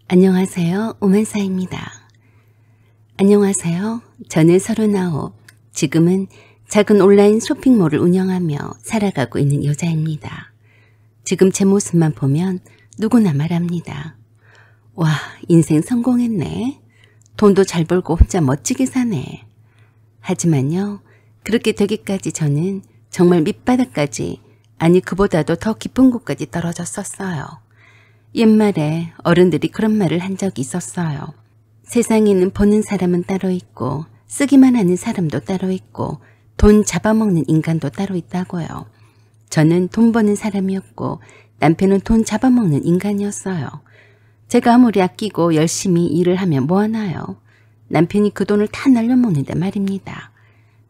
안녕하세요. 오만사입니다. 안녕하세요. 저는 39, 지금은 작은 온라인 쇼핑몰을 운영하며 살아가고 있는 여자입니다. 지금 제 모습만 보면 누구나 말합니다. 와, 인생 성공했네. 돈도 잘 벌고 혼자 멋지게 사네. 하지만요, 그렇게 되기까지 저는 정말 밑바닥까지, 아니 그보다도 더 깊은 곳까지 떨어졌었어요. 옛말에 어른들이 그런 말을 한 적이 있었어요. 세상에는 버는 사람은 따로 있고 쓰기만 하는 사람도 따로 있고 돈 잡아먹는 인간도 따로 있다고요. 저는 돈 버는 사람이었고 남편은 돈 잡아먹는 인간이었어요. 제가 아무리 아끼고 열심히 일을 하면 뭐하나요? 남편이 그 돈을 다 날려먹는데 말입니다.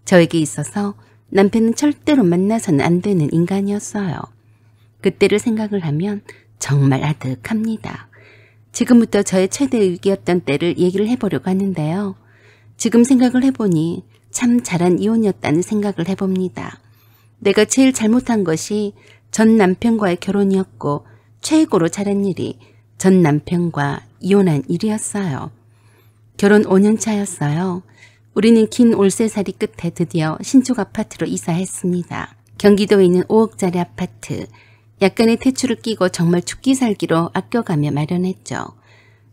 저에게 있어서 남편은 절대로 만나서는 안 되는 인간이었어요. 그때를 생각을 하면 정말 아득합니다. 지금부터 저의 최대 위기였던 때를 얘기를 해보려고 하는데요. 지금 생각을 해보니 참 잘한 이혼이었다는 생각을 해봅니다. 내가 제일 잘못한 것이 전 남편과의 결혼이었고 최고로 잘한 일이 전 남편과 이혼한 일이었어요. 결혼 5년 차였어요. 우리는 긴 올세살이 끝에 드디어 신축 아파트로 이사했습니다. 경기도에 있는 5억짜리 아파트. 약간의 대출을 끼고 정말 죽기 살기로 아껴가며 마련했죠.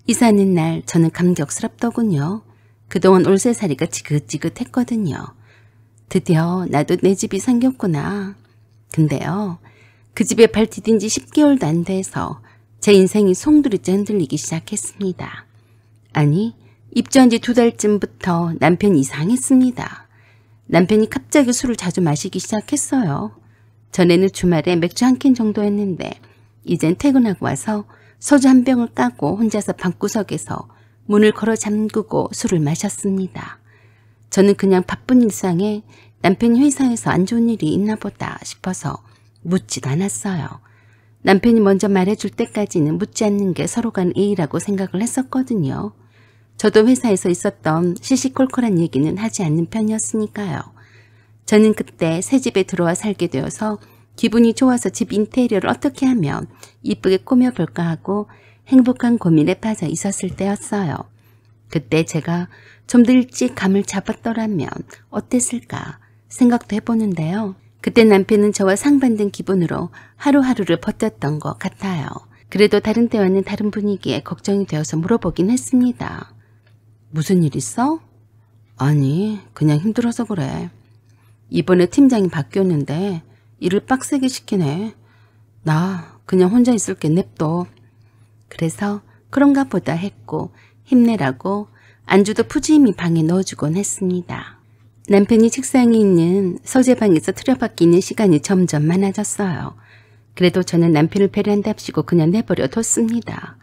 이사하는 날 저는 감격스럽더군요. 그동안 올세살이가 지긋지긋했거든요. 드디어 나도 내 집이 생겼구나. 근데요, 그 집에 발 디딘 지 10개월도 안 돼서 제 인생이 송두리째 흔들리기 시작했습니다. 아니, 입주한 지 2달쯤부터 남편이 이상했습니다. 남편이 갑자기 술을 자주 마시기 시작했어요. 전에는 주말에 맥주 한 캔 정도였는데 이젠 퇴근하고 와서 소주 한 병을 까고 혼자서 방구석에서 문을 걸어 잠그고 술을 마셨습니다. 저는 그냥 바쁜 일상에 남편이 회사에서 안 좋은 일이 있나 보다 싶어서 묻지도 않았어요. 남편이 먼저 말해줄 때까지는 묻지 않는 게 서로 간 예의라고 생각을 했었거든요. 저도 회사에서 있었던 시시콜콜한 얘기는 하지 않는 편이었으니까요. 저는 그때 새 집에 들어와 살게 되어서 기분이 좋아서 집 인테리어를 어떻게 하면 이쁘게 꾸며볼까 하고 행복한 고민에 빠져 있었을 때였어요. 그때 제가 좀 더 일찍 감을 잡았더라면 어땠을까 생각도 해보는데요. 그때 남편은 저와 상반된 기분으로 하루하루를 버텼던 것 같아요. 그래도 다른 때와는 다른 분위기에 걱정이 되어서 물어보긴 했습니다. 무슨 일 있어? 아니, 그냥 힘들어서 그래. 이번에 팀장이 바뀌었는데 일을 빡세게 시키네. 나 그냥 혼자 있을게 냅둬. 그래서 그런가 보다 했고 힘내라고 안주도 푸짐히 방에 넣어주곤 했습니다. 남편이 책상에 있는 서재방에서 틀어박기 있는 시간이 점점 많아졌어요. 그래도 저는 남편을 배려한답시고 그냥 내버려 뒀습니다.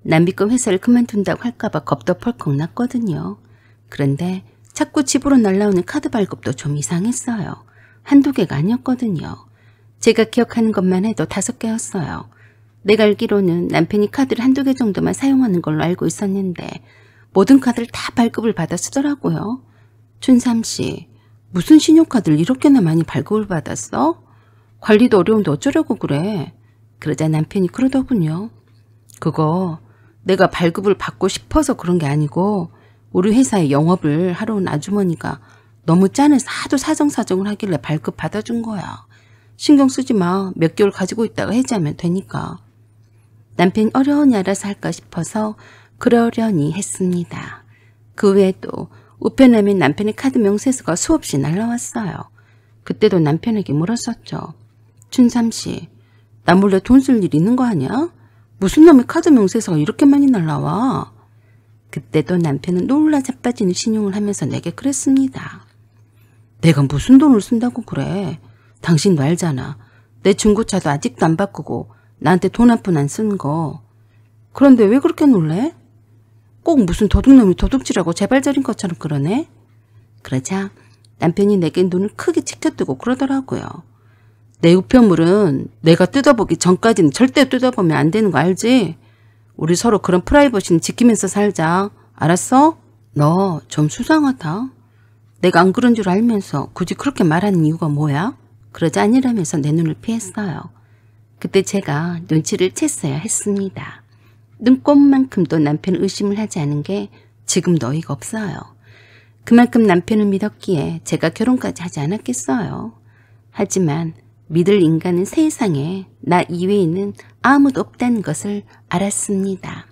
남비권 회사를 그만둔다고 할까봐 겁도 펄컥 났거든요. 그런데 자꾸 집으로 날라오는 카드 발급도 좀 이상했어요. 한두 개가 아니었거든요. 제가 기억하는 것만 해도 5개였어요. 내가 알기로는 남편이 카드를 한두 개 정도만 사용하는 걸로 알고 있었는데 모든 카드를 다 발급을 받아 쓰더라고요. 춘삼씨, 무슨 신용카드를 이렇게나 많이 발급을 받았어? 관리도 어려운데 어쩌려고 그래? 그러자 남편이 그러더군요. 그거 내가 발급을 받고 싶어서 그런 게 아니고 우리 회사에 영업을 하러 온 아주머니가 너무 짠해서 하도 사정사정을 하길래 발급 받아준 거야. 신경 쓰지 마. 몇 개월 가지고 있다가 해지하면 되니까. 남편이 어려우니 알아서 할까 싶어서 그러려니 했습니다. 그 외에도 우편함에 남편의 카드 명세서가 수없이 날라왔어요. 그때도 남편에게 물었었죠. 춘삼씨, 나 몰래 돈 쓸 일 있는 거 아니야? 무슨 놈의 카드 명세서가 이렇게 많이 날라와? 그때도 남편은 놀라 자빠지는 신용을 하면서 내게 그랬습니다. 내가 무슨 돈을 쓴다고 그래. 당신도 알잖아. 내 중고차도 아직도 안 바꾸고 나한테 돈 한 푼 안 쓴 거. 그런데 왜 그렇게 놀래? 꼭 무슨 도둑놈이 도둑질하고 재발절인 것처럼 그러네? 그러자 남편이 내게 눈을 크게 치켜뜨고 그러더라고요. 내 우편물은 내가 뜯어보기 전까지는 절대 뜯어보면 안 되는 거 알지? 우리 서로 그런 프라이버시는 지키면서 살자. 알았어? 너 좀 수상하다. 내가 안 그런 줄 알면서 굳이 그렇게 말하는 이유가 뭐야? 그러자 아니라면서 내 눈을 피했어요. 그때 제가 눈치를 챘어야 했습니다. 눈꼽만큼도 남편을 의심을 하지 않은 게 지금도 어이가 없어요. 그만큼 남편을 믿었기에 제가 결혼까지 하지 않았겠어요. 하지만 믿을 인간은 세상에 나 이외에는 아무도 없다는 것을 알았습니다.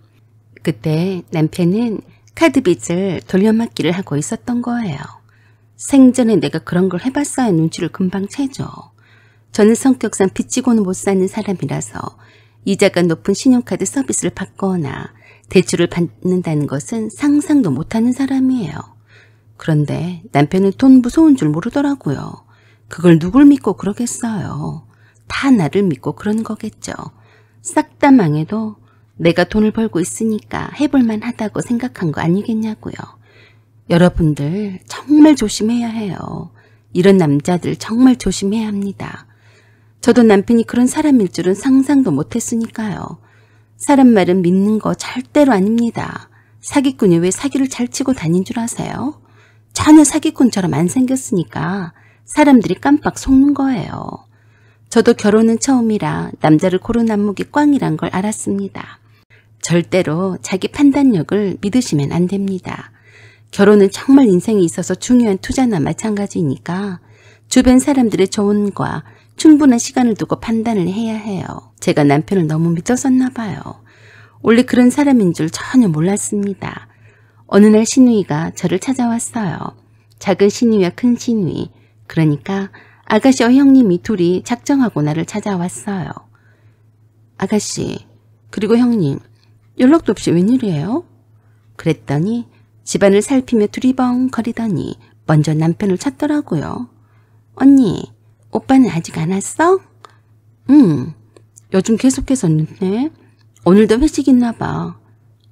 그때 남편은 카드빚을 돌려막기를 하고 있었던 거예요. 생전에 내가 그런 걸 해봤어야 눈치를 금방 채죠. 저는 성격상 빚지고는 못 사는 사람이라서 이자가 높은 신용카드 서비스를 받거나 대출을 받는다는 것은 상상도 못하는 사람이에요. 그런데 남편은 돈 무서운 줄 모르더라고요. 그걸 누굴 믿고 그러겠어요. 다 나를 믿고 그러는 거겠죠. 싹 다 망해도 내가 돈을 벌고 있으니까 해볼만 하다고 생각한 거 아니겠냐고요. 여러분들 정말 조심해야 해요. 이런 남자들 정말 조심해야 합니다. 저도 남편이 그런 사람일 줄은 상상도 못했으니까요. 사람 말은 믿는 거 절대로 아닙니다. 사기꾼이 왜 사기를 잘 치고 다닌 줄 아세요? 전혀 사기꾼처럼 안 생겼으니까 사람들이 깜빡 속는 거예요. 저도 결혼은 처음이라 남자를 고른 안목이 꽝이란 걸 알았습니다. 절대로 자기 판단력을 믿으시면 안 됩니다. 결혼은 정말 인생에 있어서 중요한 투자나 마찬가지니까 주변 사람들의 조언과 충분한 시간을 두고 판단을 해야 해요. 제가 남편을 너무 믿었었나 봐요. 원래 그런 사람인 줄 전혀 몰랐습니다. 어느 날 시누이가 저를 찾아왔어요. 작은 시누이와 큰 시누이, 그러니까 아가씨와 형님이 둘이 작정하고 나를 찾아왔어요. 아가씨, 그리고 형님, 연락도 없이 웬일이에요? 그랬더니 집안을 살피며 두리번거리더니 먼저 남편을 찾더라고요. 언니, 오빠는 아직 안 왔어? 요즘 계속해서 늦네. 오늘도 회식 있나 봐.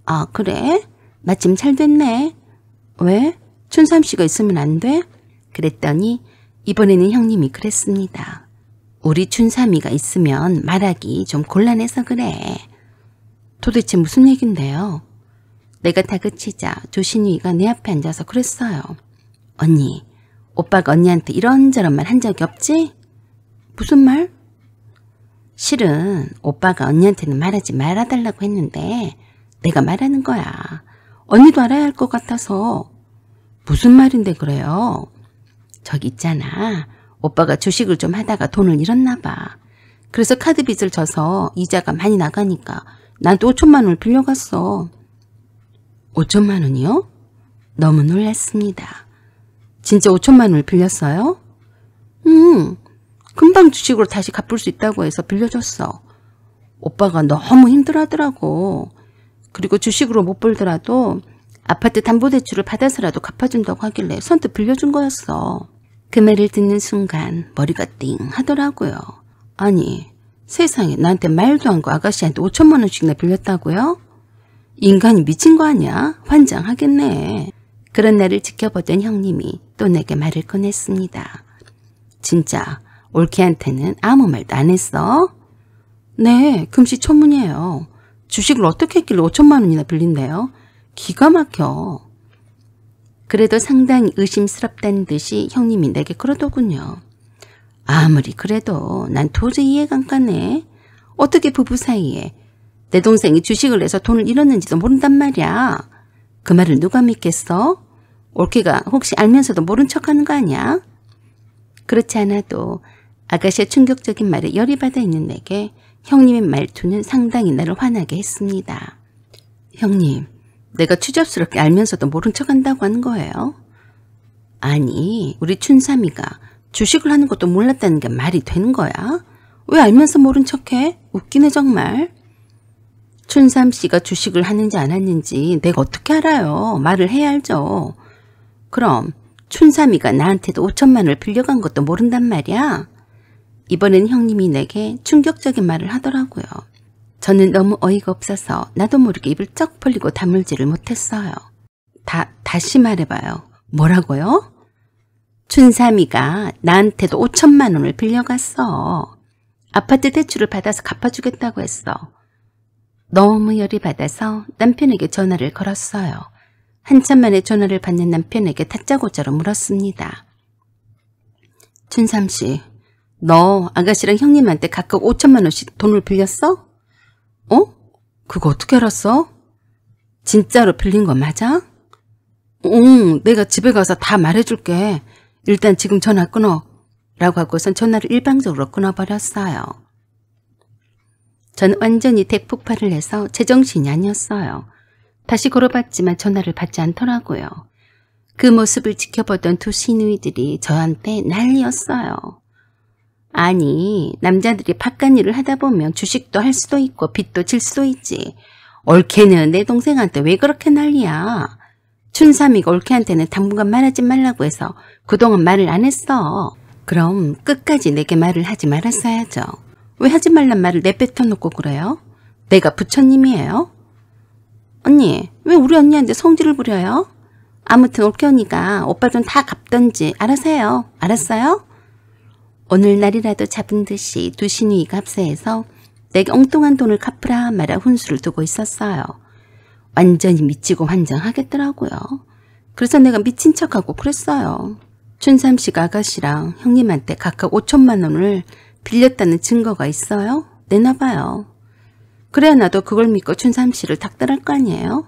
아, 그래? 마침 잘 됐네. 왜? 춘삼씨가 있으면 안 돼? 그랬더니 이번에는 형님이 그랬습니다. 우리 춘삼이가 있으면 말하기 좀 곤란해서 그래. 도대체 무슨 얘긴데요? 내가 다그치자 조신이가 내 앞에 앉아서 그랬어요. 언니, 오빠가 언니한테 이런저런 말 한 적이 없지? 무슨 말? 실은 오빠가 언니한테는 말하지 말아달라고 했는데 내가 말하는 거야. 언니도 알아야 할 것 같아서. 무슨 말인데 그래요? 저기 있잖아. 오빠가 주식을 좀 하다가 돈을 잃었나 봐. 그래서 카드 빚을 져서 이자가 많이 나가니까 나도 5천만 원을 빌려갔어. 5천만 원이요? 너무 놀랐습니다. 진짜 5천만 원을 빌렸어요? 금방 주식으로 다시 갚을 수 있다고 해서 빌려줬어. 오빠가 너무 힘들어하더라고. 그리고 주식으로 못 벌더라도 아파트 담보대출을 받아서라도 갚아준다고 하길래 선뜻 빌려준 거였어. 그 말을 듣는 순간 머리가 띵 하더라고요. 아니, 세상에 나한테 말도 안 거 아가씨한테 5천만 원씩이나 빌렸다고요? 인간이 미친 거 아니야? 환장하겠네. 그런 날을 지켜보던 형님이 또 내게 말을 꺼냈습니다. 진짜 올케한테는 아무 말도 안 했어? 네, 금시초문이에요. 주식을 어떻게 했길래 5천만 원이나 빌린대요? 기가 막혀. 그래도 상당히 의심스럽다는 듯이 형님이 내게 그러더군요. 아무리 그래도 난 도저히 이해가 안 가네. 어떻게 부부 사이에 내 동생이 주식을 내서 돈을 잃었는지도 모른단 말이야. 그 말을 누가 믿겠어? 올케가 혹시 알면서도 모른 척하는 거 아니야? 그렇지 않아도 아가씨의 충격적인 말에 열이 받아 있는 내게 형님의 말투는 상당히 나를 화나게 했습니다. 형님, 내가 추잡스럽게 알면서도 모른 척한다고 하는 거예요? 아니, 우리 춘삼이가 주식을 하는 것도 몰랐다는 게 말이 되는 거야? 왜 알면서 모른 척해? 웃기네 정말. 춘삼씨가 주식을 하는지 안 하는지 내가 어떻게 알아요? 말을 해야 알죠. 그럼 춘삼이가 나한테도 5천만 원을 빌려간 것도 모른단 말이야? 이번엔 형님이 내게 충격적인 말을 하더라고요. 저는 너무 어이가 없어서 나도 모르게 입을 쩍 벌리고 다물지를 못했어요. 다시 말해봐요. 뭐라고요? 춘삼이가 나한테도 5천만 원을 빌려갔어. 아파트 대출을 받아서 갚아주겠다고 했어. 너무 열이 받아서 남편에게 전화를 걸었어요. 한참 만에 전화를 받는 남편에게 다짜고짜로 물었습니다. 춘삼씨, 너 아가씨랑 형님한테 각각 5천만 원씩 돈을 빌렸어? 어? 그거 어떻게 알았어? 진짜로 빌린 거 맞아? 응, 내가 집에 가서 다 말해줄게. 일단 지금 전화 끊어. 라고 하고선 전화를 일방적으로 끊어버렸어요. 전 완전히 대폭발을 해서 제정신이 아니었어요. 다시 걸어봤지만 전화를 받지 않더라고요. 그 모습을 지켜보던 두 시누이들이 저한테 난리였어요. 아니, 남자들이 바깥 일을 하다 보면 주식도 할 수도 있고 빚도 질 수도 있지. 올케는 내 동생한테 왜 그렇게 난리야? 춘삼이가 올케한테는 당분간 말하지 말라고 해서 그동안 말을 안 했어. 그럼 끝까지 내게 말을 하지 말았어야죠. 왜 하지 말란 말을 내뱉어놓고 그래요? 내가 부처님이에요? 언니, 왜 우리 언니한테 성질을 부려요? 아무튼 올케 언니가 오빠 돈 다 갚던지 알아서 해요. 알았어요? 오늘날이라도 잡은 듯이 두 시누이가 합세해서 내게 엉뚱한 돈을 갚으라 말아 훈수를 두고 있었어요. 완전히 미치고 환장하겠더라고요. 그래서 내가 미친 척하고 그랬어요. 춘삼씨가 아가씨랑 형님한테 각각 5천만 원을 빌렸다는 증거가 있어요? 내놔봐요. 그래야 나도 그걸 믿고 춘삼씨를 닥달할 거 아니에요?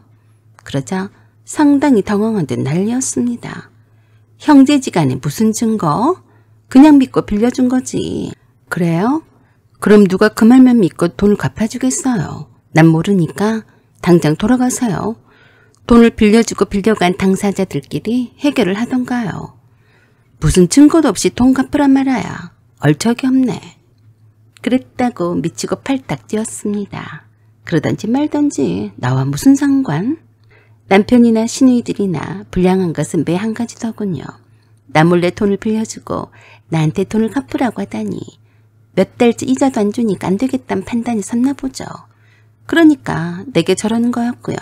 그러자 상당히 당황한 듯 난리였습니다. 형제지간에 무슨 증거? 그냥 믿고 빌려준 거지. 그래요? 그럼 누가 그 말만 믿고 돈을 갚아주겠어요? 난 모르니까 당장 돌아가세요. 돈을 빌려주고 빌려간 당사자들끼리 해결을 하던가요. 무슨 증거도 없이 돈 갚으란 말아야. 얼척이 없네. 그랬다고 미치고 팔딱 뛰었습니다. 그러던지 말던지 나와 무슨 상관? 남편이나 시누이들이나 불량한 것은 매 한 가지더군요. 나 몰래 돈을 빌려주고 나한테 돈을 갚으라고 하다니 몇 달째 이자도 안 주니까 안 되겠다는 판단이 섰나 보죠. 그러니까 내게 저러는 거였고요.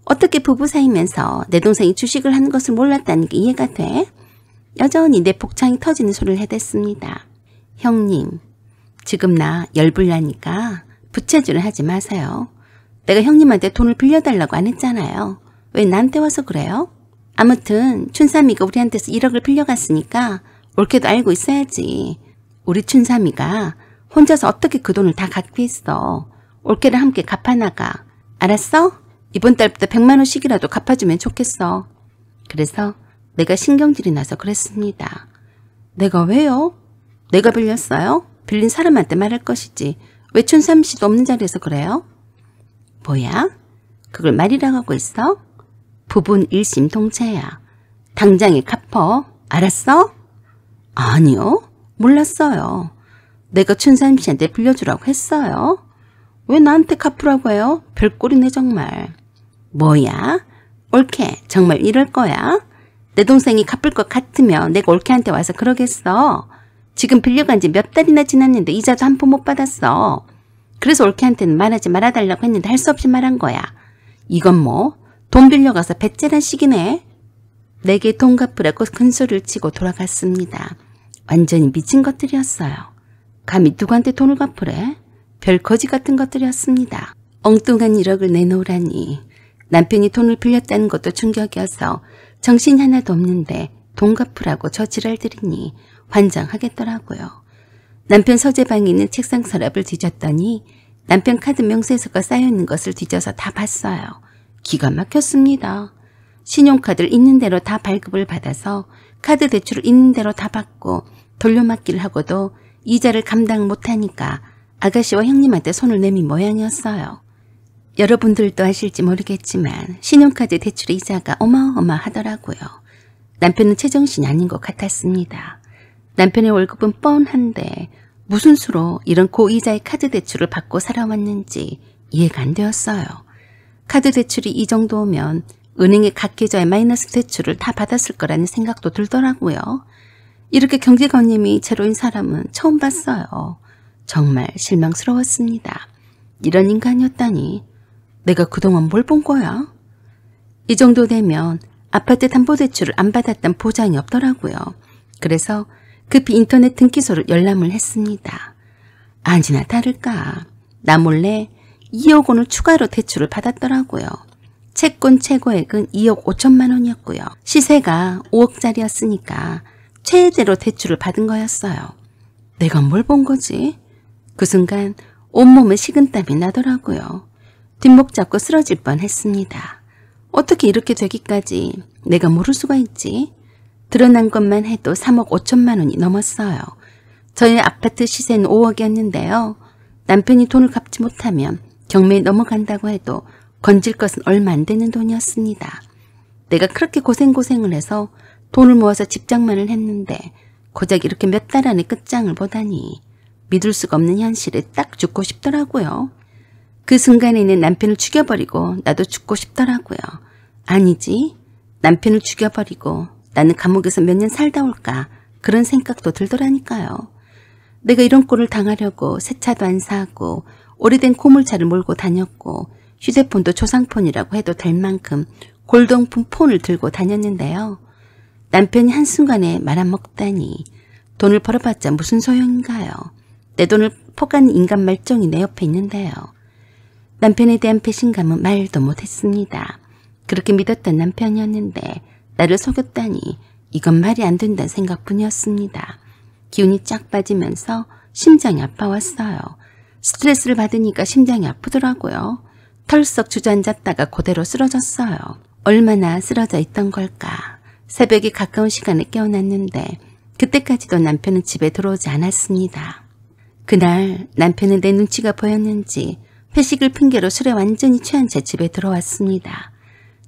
어떻게 부부 사이면서 내 동생이 주식을 하는 것을 몰랐다는 게 이해가 돼? 여전히 내 복창이 터지는 소리를 해댔습니다. 형님, 지금 나 열불나니까 부채질을 하지 마세요. 내가 형님한테 돈을 빌려달라고 안 했잖아요. 왜 나한테 와서 그래요? 아무튼 춘삼이가 우리한테서 1억을 빌려갔으니까 올케도 알고 있어야지. 우리 춘삼이가 혼자서 어떻게 그 돈을 다 갖고 있어. 올케를 함께 갚아나가. 알았어? 이번 달부터 100만 원씩이라도 갚아주면 좋겠어. 그래서 내가 신경질이 나서 그랬습니다. 내가 왜요? 내가 빌렸어요? 빌린 사람한테 말할 것이지. 왜 춘삼씨도 없는 자리에서 그래요? 뭐야? 그걸 말이라고 하고 있어? 부부는 일심동체야. 당장에 갚어. 알았어? 아니요. 몰랐어요. 내가 춘삼씨한테 빌려주라고 했어요. 왜 나한테 갚으라고 해요? 별꼴이네 정말. 뭐야? 올케 정말 이럴 거야? 내 동생이 갚을 것 같으면 내가 올케한테 와서 그러겠어. 지금 빌려간 지 몇 달이나 지났는데 이자도 한 푼 못 받았어. 그래서 올케한테는 말하지 말아달라고 했는데 할 수 없이 말한 거야. 이건 뭐 돈 빌려가서 배째란 식이네. 내게 돈 갚으라고 큰 소리를 치고 돌아갔습니다. 완전히 미친 것들이었어요. 감히 누구한테 돈을 갚으래? 별 거지 같은 것들이었습니다. 엉뚱한 1억을 내놓으라니. 남편이 돈을 빌렸다는 것도 충격이어서 정신이 하나도 없는데 돈 갚으라고 저 지랄들이니 환장하겠더라고요. 남편 서재방에 있는 책상 서랍을 뒤졌더니 남편 카드 명세서가 쌓여있는 것을 뒤져서 다 봤어요. 기가 막혔습니다. 신용카드를 있는 대로 다 발급을 받아서 카드 대출을 있는 대로 다 받고 돌려막기를 하고도 이자를 감당 못하니까 아가씨와 형님한테 손을 내민 모양이었어요. 여러분들도 아실지 모르겠지만 신용카드 대출의 이자가 어마어마하더라고요. 남편은 제정신이 아닌 것 같았습니다. 남편의 월급은 뻔한데 무슨 수로 이런 고이자의 카드 대출을 받고 살아왔는지 이해가 안 되었어요. 카드 대출이 이 정도면 은행에 각 계좌의 마이너스 대출을 다 받았을 거라는 생각도 들더라고요. 이렇게 경제관념이 제로인 사람은 처음 봤어요. 정말 실망스러웠습니다. 이런 인간이었다니. 내가 그동안 뭘 본 거야? 이 정도 되면 아파트 담보대출을 안 받았단 보장이 없더라고요. 그래서 급히 인터넷 등기소를 열람을 했습니다. 아니나 다를까 나 몰래 2억 원을 추가로 대출을 받았더라고요. 채권 최고액은 2억 5천만 원이었고요. 시세가 5억짜리였으니까 최대로 대출을 받은 거였어요. 내가 뭘 본 거지? 그 순간 온몸에 식은땀이 나더라고요. 뒷목 잡고 쓰러질 뻔했습니다. 어떻게 이렇게 되기까지 내가 모를 수가 있지? 드러난 것만 해도 3억 5천만 원이 넘었어요. 저희 아파트 시세는 5억이었는데요. 남편이 돈을 갚지 못하면 경매에 넘어간다고 해도 건질 것은 얼마 안 되는 돈이었습니다. 내가 그렇게 고생을 해서 돈을 모아서 집장만을 했는데 고작 이렇게 몇 달 안에 끝장을 보다니 믿을 수가 없는 현실에 딱 죽고 싶더라고요. 그 순간에는 남편을 죽여버리고 나도 죽고 싶더라고요. 아니지, 남편을 죽여버리고 나는 감옥에서 몇 년 살다 올까 그런 생각도 들더라니까요. 내가 이런 꼴을 당하려고 새 차도 안 사고 오래된 고물차를 몰고 다녔고 휴대폰도 조상폰이라고 해도 될 만큼 골동품 폰을 들고 다녔는데요. 남편이 한순간에 말아먹다니 돈을 벌어봤자 무슨 소용인가요? 내 돈을 포가는 인간 말종이 내 옆에 있는데요. 남편에 대한 배신감은 말도 못했습니다. 그렇게 믿었던 남편이었는데 나를 속였다니 이건 말이 안 된다는 생각뿐이었습니다. 기운이 쫙 빠지면서 심장이 아파왔어요. 스트레스를 받으니까 심장이 아프더라고요. 털썩 주저앉았다가 그대로 쓰러졌어요. 얼마나 쓰러져 있던 걸까. 새벽에 가까운 시간에 깨어났는데 그때까지도 남편은 집에 들어오지 않았습니다. 그날 남편은 내 눈치가 보였는지 회식을 핑계로 술에 완전히 취한 채 집에 들어왔습니다.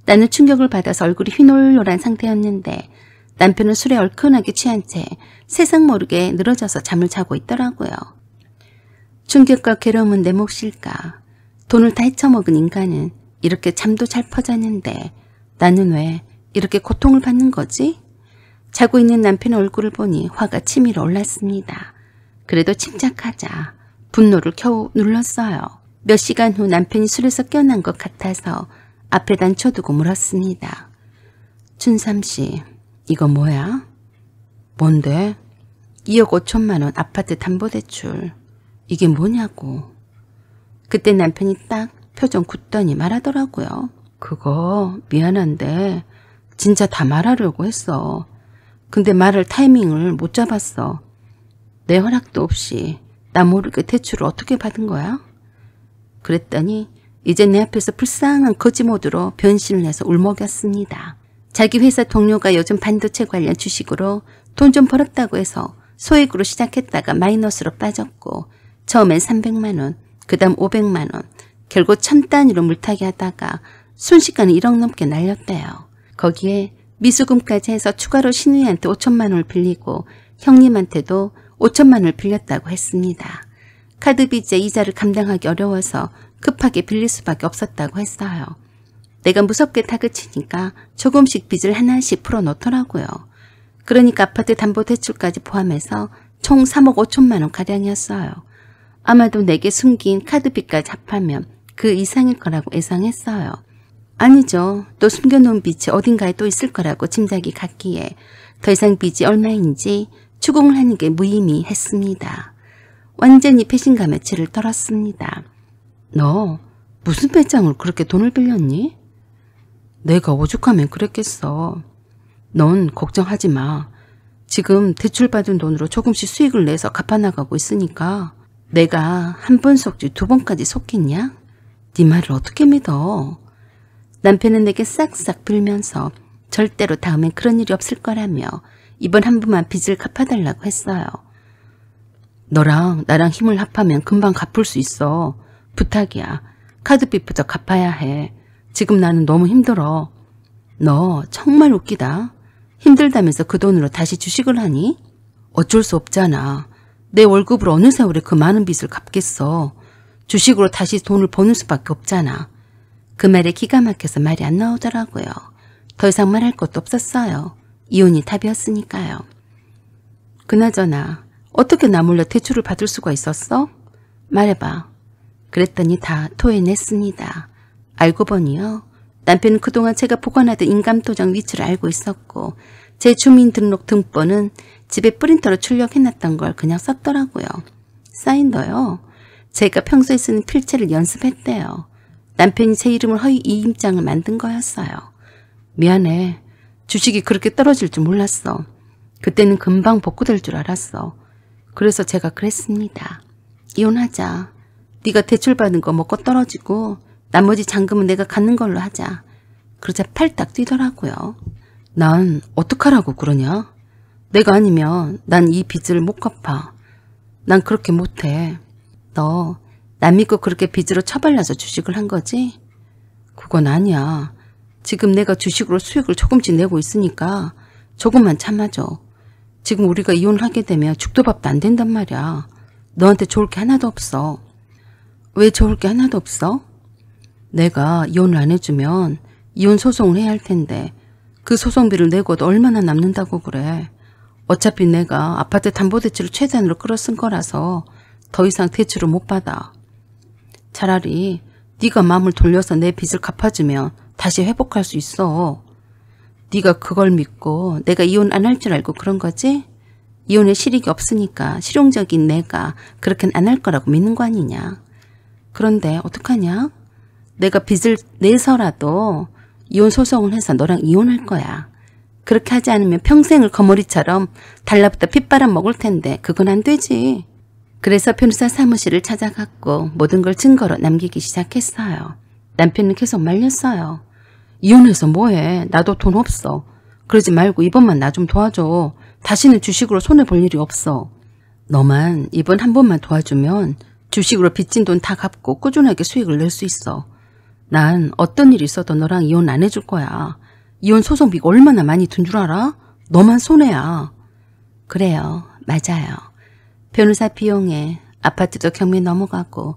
나는 충격을 받아서 얼굴이 휘놀노란 상태였는데 남편은 술에 얼큰하게 취한 채 세상 모르게 늘어져서 잠을 자고 있더라고요. 충격과 괴로움은 내 몫일까. 돈을 다 헤쳐먹은 인간은 이렇게 잠도 잘 퍼자는데 나는 왜 이렇게 고통을 받는 거지? 자고 있는 남편의 얼굴을 보니 화가 치밀어 올랐습니다. 그래도 침착하자 분노를 겨우 눌렀어요. 몇 시간 후 남편이 술에서 깨어난 것 같아서 앞에다 앉혀두고 물었습니다. 춘삼씨, 이거 뭐야? 뭔데? 2억 5천만 원 아파트 담보대출. 이게 뭐냐고. 그때 남편이 딱 표정 굳더니 말하더라고요. 그거 미안한데 진짜 다 말하려고 했어. 근데 말할 타이밍을 못 잡았어. 내 허락도 없이 나 모르게 대출을 어떻게 받은 거야? 그랬더니 이제 내 앞에서 불쌍한 거지 모드로 변신을 해서 울먹였습니다. 자기 회사 동료가 요즘 반도체 관련 주식으로 돈 좀 벌었다고 해서 소액으로 시작했다가 마이너스로 빠졌고 처음엔 300만 원, 그 다음 500만 원, 결국 1000단위로 물타기 하다가 순식간에 1억 넘게 날렸대요. 거기에 미수금까지 해서 추가로 신우이한테 5천만 원을 빌리고 형님한테도 5천만 원을 빌렸다고 했습니다. 카드 빚의 이자를 감당하기 어려워서 급하게 빌릴 수밖에 없었다고 했어요. 내가 무섭게 다그치니까 조금씩 빚을 하나씩 풀어놓더라고요. 그러니까 아파트 담보대출까지 포함해서 총 3억 5천만 원 가량이었어요. 아마도 내게 숨긴 카드빚까지 합하면 그 이상일 거라고 예상했어요. 아니죠. 또 숨겨놓은 빚이 어딘가에 또 있을 거라고 짐작이 갔기에 더 이상 빚이 얼마인지 추궁을 하는 게 무의미했습니다. 완전히 배신감에 치를 떨었습니다. 너 무슨 배짱으로 그렇게 돈을 빌렸니? 내가 오죽하면 그랬겠어. 넌 걱정하지 마. 지금 대출받은 돈으로 조금씩 수익을 내서 갚아나가고 있으니까 내가 한 번 속지 두 번까지 속겠냐? 네 말을 어떻게 믿어? 남편은 내게 싹싹 빌면서 절대로 다음엔 그런 일이 없을 거라며 이번 한 번만 빚을 갚아달라고 했어요. 너랑 나랑 힘을 합하면 금방 갚을 수 있어. 부탁이야. 카드빚부터 갚아야 해. 지금 나는 너무 힘들어. 너 정말 웃기다. 힘들다면서 그 돈으로 다시 주식을 하니? 어쩔 수 없잖아. 내 월급으로 어느 세월에 그 많은 빚을 갚겠어. 주식으로 다시 돈을 버는 수밖에 없잖아. 그 말에 기가 막혀서 말이 안 나오더라고요. 더 이상 말할 것도 없었어요. 이혼이 답이었으니까요. 그나저나 어떻게 나 몰래 대출을 받을 수가 있었어? 말해봐. 그랬더니 다 토해냈습니다. 알고 보니요. 남편은 그동안 제가 보관하던 인감도장 위치를 알고 있었고 제 주민등록등본은 집에 프린터로 출력해놨던 걸 그냥 썼더라고요. 사인도요. 제가 평소에 쓰는 필체를 연습했대요. 남편이 제 이름을 허위 이임장을 만든 거였어요. 미안해. 주식이 그렇게 떨어질 줄 몰랐어. 그때는 금방 복구될 줄 알았어. 그래서 제가 그랬습니다. 이혼하자. 네가 대출받은 거 먹고 떨어지고 나머지 잔금은 내가 갖는 걸로 하자. 그러자 팔딱 뛰더라고요. 난 어떡하라고 그러냐? 내가 아니면 난 이 빚을 못 갚아. 난 그렇게 못해. 너 남 믿고 그렇게 빚으로 처발라서 주식을 한 거지? 그건 아니야. 지금 내가 주식으로 수익을 조금씩 내고 있으니까 조금만 참아줘. 지금 우리가 이혼을 하게 되면 죽도 밥도 안 된단 말이야. 너한테 좋을 게 하나도 없어. 왜 좋을 게 하나도 없어? 내가 이혼을 안 해주면 이혼 소송을 해야 할 텐데 그 소송비를 내고도 얼마나 남는다고 그래. 어차피 내가 아파트 담보대출을 최대한으로 끌어쓴 거라서 더 이상 대출을 못 받아. 차라리 네가 마음을 돌려서 내 빚을 갚아주면 다시 회복할 수 있어. 네가 그걸 믿고 내가 이혼 안 할 줄 알고 그런 거지? 이혼에 실익이 없으니까 실용적인 내가 그렇게는 안 할 거라고 믿는 거 아니냐. 그런데 어떡하냐? 내가 빚을 내서라도 이혼 소송을 해서 너랑 이혼할 거야. 그렇게 하지 않으면 평생을 거머리처럼 달라붙어 핏바람 먹을 텐데 그건 안 되지. 그래서 변호사 사무실을 찾아갔고 모든 걸 증거로 남기기 시작했어요. 남편은 계속 말렸어요. 이혼해서 뭐해? 나도 돈 없어. 그러지 말고 이번만 나 좀 도와줘. 다시는 주식으로 손해볼 일이 없어. 너만 이번 한 번만 도와주면 주식으로 빚진 돈 다 갚고 꾸준하게 수익을 낼 수 있어. 난 어떤 일이 있어도 너랑 이혼 안 해줄 거야. 이혼 소송비가 얼마나 많이 든 줄 알아? 너만 손해야. 그래요. 맞아요. 변호사 비용에 아파트도 경매 넘어가고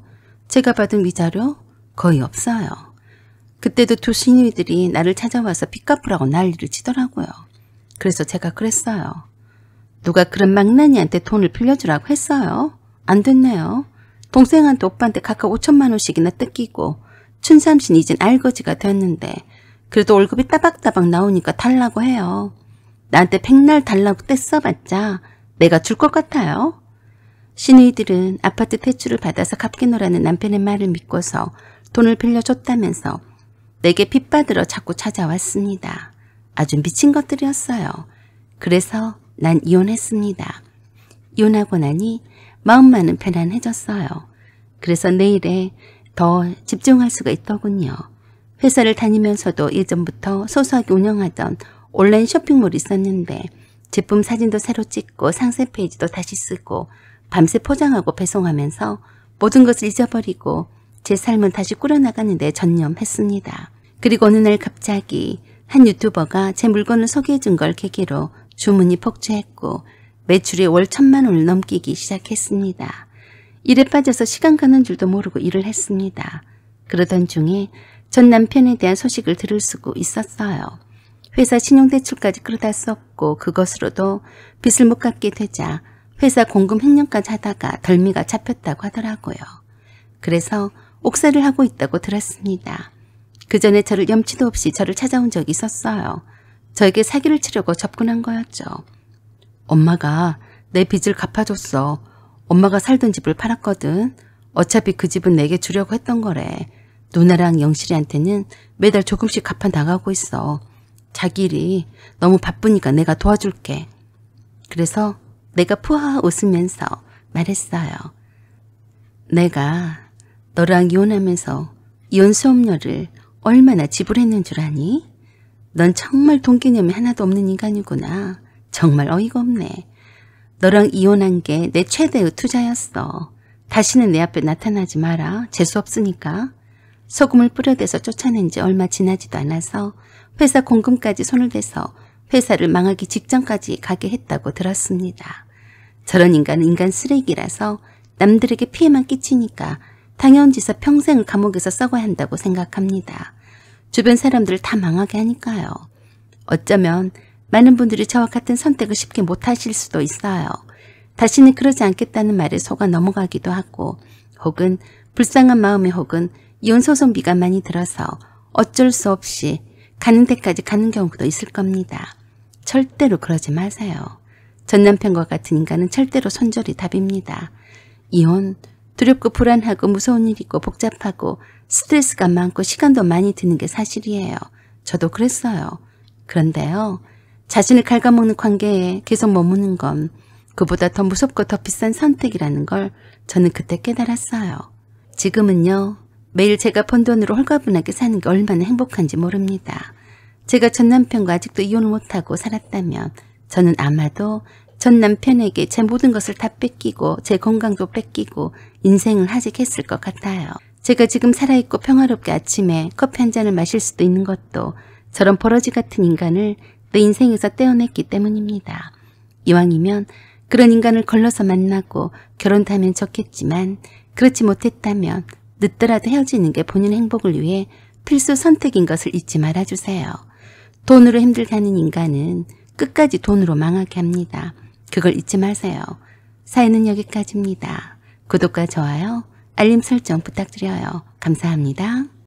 제가 받은 위자료 거의 없어요. 그때도 두 시누이들이 나를 찾아와서 빚 갚으라고 난리를 치더라고요. 그래서 제가 그랬어요. 누가 그런 망나니한테 돈을 빌려주라고 했어요? 안 됐네요. 동생한테 오빠한테 각각 5천만 원씩이나 뜯기고 춘삼신 이젠 알거지가 됐는데 그래도 월급이 따박따박 나오니까 달라고 해요. 나한테 백날 달라고 떼써봤자 내가 줄 것 같아요? 시누이들은 아파트 대출을 받아서 갚기노라는 남편의 말을 믿고서 돈을 빌려줬다면서 내게 빚받으러 자꾸 찾아왔습니다. 아주 미친 것들이었어요. 그래서 난 이혼했습니다. 이혼하고 나니 마음만은 편안해졌어요. 그래서 내일에 더 집중할 수가 있더군요. 회사를 다니면서도 예전부터 소소하게 운영하던 온라인 쇼핑몰이 있었는데 제품 사진도 새로 찍고 상세 페이지도 다시 쓰고 밤새 포장하고 배송하면서 모든 것을 잊어버리고 제 삶은 다시 꾸려나가는 데 전념했습니다. 그리고 어느 날 갑자기 한 유튜버가 제 물건을 소개해준 걸 계기로 주문이 폭주했고 매출이 월 1,000만 원을 넘기기 시작했습니다. 일에 빠져서 시간 가는 줄도 모르고 일을 했습니다. 그러던 중에 전 남편에 대한 소식을 들을 수가 있었어요. 회사 신용대출까지 끌어다 썼고 그것으로도 빚을 못 갚게 되자 회사 공금 횡령까지 하다가 덜미가 잡혔다고 하더라고요. 그래서 옥살이를 하고 있다고 들었습니다. 그 전에 저를 염치도 없이 저를 찾아온 적이 있었어요. 저에게 사기를 치려고 접근한 거였죠. 엄마가 내 빚을 갚아줬어. 엄마가 살던 집을 팔았거든. 어차피 그 집은 내게 주려고 했던 거래. 누나랑 영실이한테는 매달 조금씩 갚아 나가고 있어. 자기 일이 너무 바쁘니까 내가 도와줄게. 그래서 내가 푸하 웃으면서 말했어요. 내가 너랑 이혼하면서 이혼 수업료를 얼마나 지불했는 줄 아니? 넌 정말 돈 개념이 하나도 없는 인간이구나. 정말 어이가 없네. 너랑 이혼한 게 내 최대의 투자였어. 다시는 내 앞에 나타나지 마라. 재수 없으니까. 소금을 뿌려대서 쫓아낸 지 얼마 지나지도 않아서 회사 공금까지 손을 대서 회사를 망하기 직전까지 가게 했다고 들었습니다. 저런 인간은 인간 쓰레기라서 남들에게 피해만 끼치니까 당연지서 평생을 감옥에서 썩어야 한다고 생각합니다. 주변 사람들을 다 망하게 하니까요. 어쩌면 많은 분들이 저와 같은 선택을 쉽게 못하실 수도 있어요. 다시는 그러지 않겠다는 말에 속아 넘어가기도 하고 혹은 불쌍한 마음에 혹은 이혼소송비가 많이 들어서 어쩔 수 없이 가는 데까지 가는 경우도 있을 겁니다. 절대로 그러지 마세요. 전 남편과 같은 인간은 절대로 손절이 답입니다. 이혼, 두렵고 불안하고 무서운 일이고 복잡하고 스트레스가 많고 시간도 많이 드는 게 사실이에요. 저도 그랬어요. 그런데요. 자신을 갉아먹는 관계에 계속 머무는 건 그보다 더 무섭고 더 비싼 선택이라는 걸 저는 그때 깨달았어요. 지금은요. 매일 제가 번 돈으로 홀가분하게 사는 게 얼마나 행복한지 모릅니다. 제가 전 남편과 아직도 이혼을 못하고 살았다면 저는 아마도 전 남편에게 제 모든 것을 다 뺏기고 제 건강도 뺏기고 인생을 하직했을 것 같아요. 제가 지금 살아있고 평화롭게 아침에 커피 한 잔을 마실 수도 있는 것도 저런 버러지 같은 인간을 내 인생에서 떼어냈기 때문입니다. 이왕이면 그런 인간을 걸러서 만나고 결혼도 하면 좋겠지만 그렇지 못했다면 늦더라도 헤어지는 게 본인 행복을 위해 필수 선택인 것을 잊지 말아주세요. 돈으로 힘들게 하는 인간은 끝까지 돈으로 망하게 합니다. 그걸 잊지 마세요. 사연은 여기까지입니다. 구독과 좋아요, 알림 설정 부탁드려요. 감사합니다.